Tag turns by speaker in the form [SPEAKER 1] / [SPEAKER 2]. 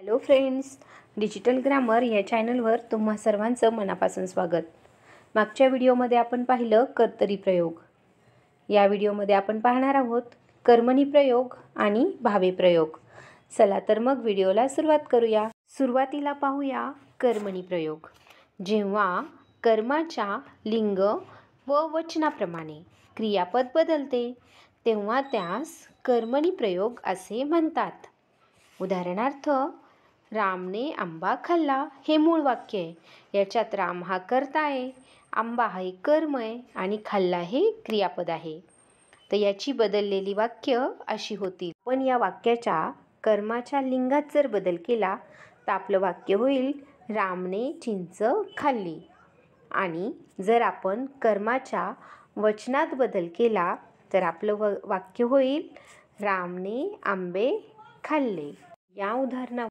[SPEAKER 1] Hello friends, digital grammar या चॅनलवर तुम्हा सर्वांचं मनापासून स्वागत. मागच्या व्हिडिओमध्ये आपण पाहिलं कर्तरी प्रयोग. या व्हिडिओमध्ये आपण पाहणार आहोत कर्मणी प्रयोग आणि भावे प्रयोग. चला तर मग व्हिडिओला सुरुवात करूया. सुरुवातीला पाहूया कर्मणी प्रयोग. जेव्हा कर्माच्या लिंग व वचनाप्रमाणे क्रियापद बदलते तेव्हा त्यास कर्मणी प्रयोग असे म्हणतात. उदाहरणार्थ, रामने आंबा खाल्ला हे मूळ वाक्य आहे. याच्यात राम हा कर्ता आहे, आंबा हा एक कर्म आहे आणि खाल्ला हे क्रियापद आहे. तर याची बदललेली वाक्य अशी होतील. पण या वाक्याच्या कर्माच्या लिंगात जर बदल केला तर आपलं वाक्य होईल रामने चिंच खाल्ली. आणि जर आपण कर्माच्या वचनात बदल केला तर आपलं वाक्य होईल रामने आंबे खाल्ले. या उदाहरणात